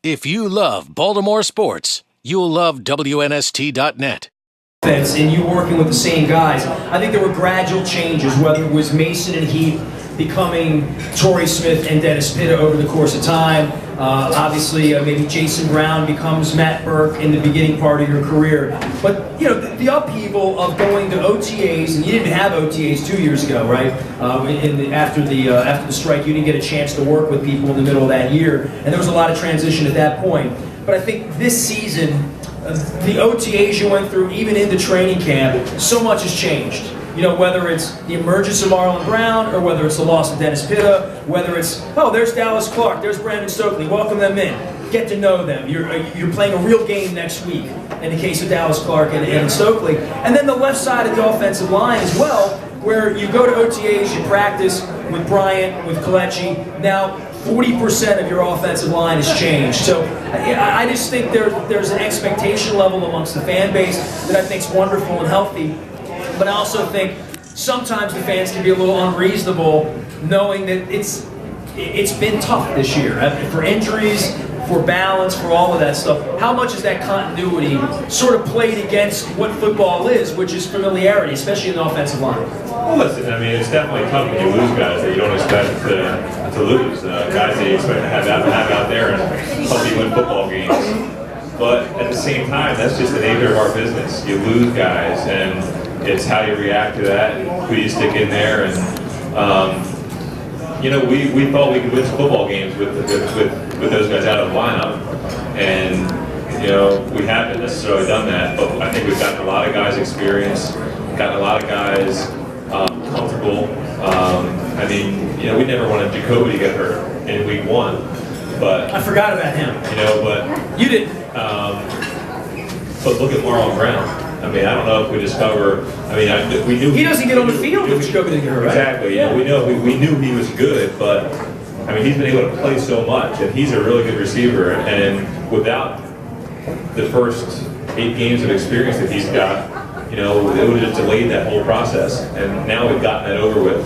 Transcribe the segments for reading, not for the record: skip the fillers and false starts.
If you love Baltimore sports, you'll love WNST.net. And you working with the same guys, I think there were gradual changes, whether it was Mason and Heath becoming Torrey Smith and Dennis Pitta over the course of time. Obviously, maybe Jason Brown becomes Matt Burke in the beginning part of your career. But, you know, the upheaval of going to OTAs, and you didn't have OTAs 2 years ago, right? After the strike, you didn't get a chance to work with people in the middle of that year. And there was a lot of transition at that point. But I think this season, the OTAs you went through, even into training camp, so much has changed. You know, whether it's the emergence of Marlon Brown, or whether it's the loss of Dennis Pitta, whether it's, oh, there's Dallas Clark, there's Brandon Stokely, welcome them in, get to know them. You're playing a real game next week, in the case of Dallas Clark and Stokely. And then the left side of the offensive line as well, where you go to OTAs, you practice with Bryant, with Kelechi. Now, 40% of your offensive line has changed. So I just think there's an expectation level amongst the fan base that I think is wonderful and healthy. But I also think sometimes the fans can be a little unreasonable, knowing that it's been tough this year for injuries, for balance, for all of that stuff. How much is that continuity sort of played against what football is, which is familiarity, especially in the offensive line? Well, listen, I mean, it's definitely tough when you lose guys that you don't expect to lose, guys that you expect to have out there and help you win football games. But at the same time, that's just the nature of our business. You lose guys, and it's how you react to that and who you stick in there. And you know, we thought we could win football games with those guys out of the lineup, and you know, we haven't necessarily done that. But I think we've gotten a lot of guys experience, gotten a lot of guys comfortable. I mean, you know, we never wanted Jacoby to get hurt in week 1, but I forgot about him. You know, but you didn't. But look at Marlon Brown. I mean, I don't know if we discover. I mean, we knew he doesn't get on the field if Jacoby didn't get hurt, right? Exactly. Yeah. You know, we knew he was good, but I mean, he's been able to play so much, and he's a really good receiver. And without the first 8 games of experience that he's got, you know, it would have just delayed that whole process. And now we've gotten that over with.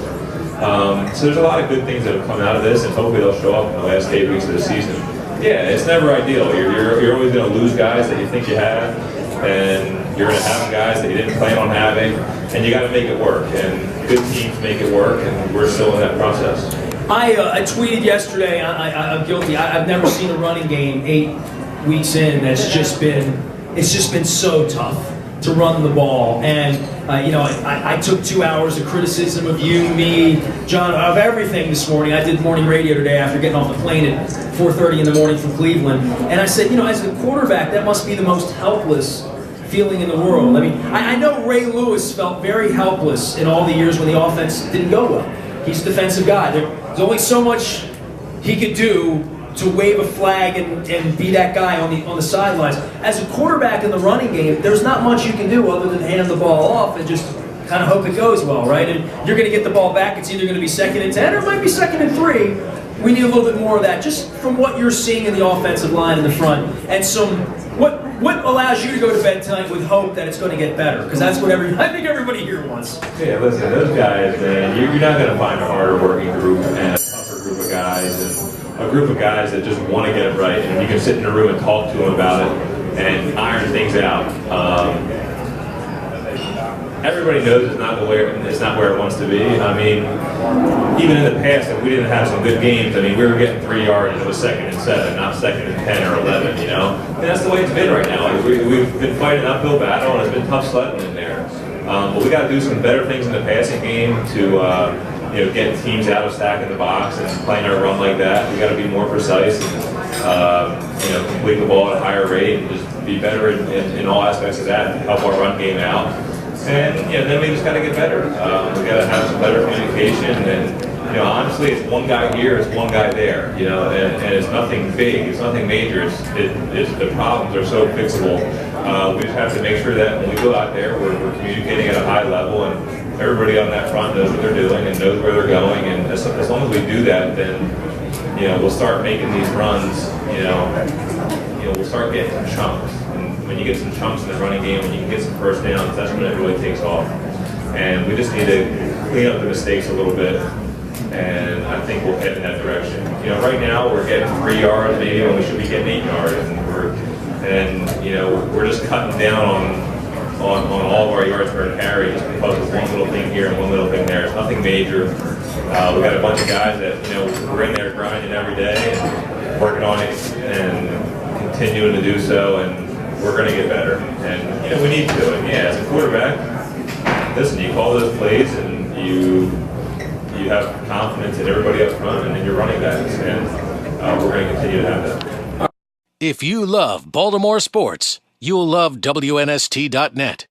So there's a lot of good things that have come out of this, and hopefully they'll show up in the last 8 weeks of the season. Yeah, it's never ideal. You're always going to lose guys that you think you have, and you're going to have guys that you didn't plan on having, and you got to make it work. And good teams make it work, and we're still in that process. I tweeted yesterday. I'm guilty. I've never seen a running game 8 weeks in that's just been so tough to run the ball. And you know, I took 2 hours of criticism of you, me, John, of everything this morning. I did morning radio today after getting off the plane at 4:30 in the morning from Cleveland. And I said, you know, as a quarterback, that must be the most helpless feeling in the world. I mean, I know Ray Lewis felt very helpless in all the years when the offense didn't go well. He's a defensive guy. There's only so much he could do to wave a flag and be that guy on the sidelines. As a quarterback in the running game, there's not much you can do other than hand the ball off and just kind of hope it goes well, right? And you're going to get the ball back. It's either going to be 2nd and 10 or it might be 2nd and 3. We need a little bit more of that, just from what you're seeing in the offensive line in the front. And what allows you to go to bed tonight with hope that it's going to get better? Because that's what I think everybody here wants. Yeah, listen, those guys, man, you're not going to find a harder working group and a tougher group of guys, and a group of guys that just want to get it right, and you can sit in a room and talk to them about it and iron things out. Everybody knows it's not where it wants to be. I mean, even in the past, if we didn't have some good games, I mean, we were getting 3 yards and it was 2nd and 7, not 2nd and 10 or 11, you know? And that's the way it's been right now. We've been fighting an uphill battle, and it's been tough sledding in there. But we got to do some better things in the passing game to you know, get teams out of stacking the box and playing our run like that. We got to be more precise and you know, complete the ball at a higher rate and just be better in all aspects of that and help our run game out. And you know, then we just got to get better. We got to have some better communication, and you know, honestly, it's one guy here, it's one guy there. You know, and it's nothing big, it's nothing major. It's the problems are so fixable. We just have to make sure that when we go out there, we're communicating at a high level, and everybody on that front knows what they're doing and knows where they're going. And as long as we do that, then you know, we'll start making these runs. You know, we'll start getting some chunks. When you get some chunks in the running game, when you can get some first downs, that's when it really takes off. And we just need to clean up the mistakes a little bit, and I think we'll head in that direction. You know, right now we're getting 3 yards maybe when we should be getting 8 yards. And, you know, we're just cutting down on all of our yards per carry just because of one little thing here and one little thing there. It's nothing major. We got a bunch of guys that, you know, we're in there grinding every day and working on it and continuing to do so, and we're going to get better. And, you know, we need to. And, yeah, as a quarterback, listen, you call those plays and you have confidence in everybody up front and in your running backs, and we're going to continue to have that. If you love Baltimore sports, you'll love WNST.net.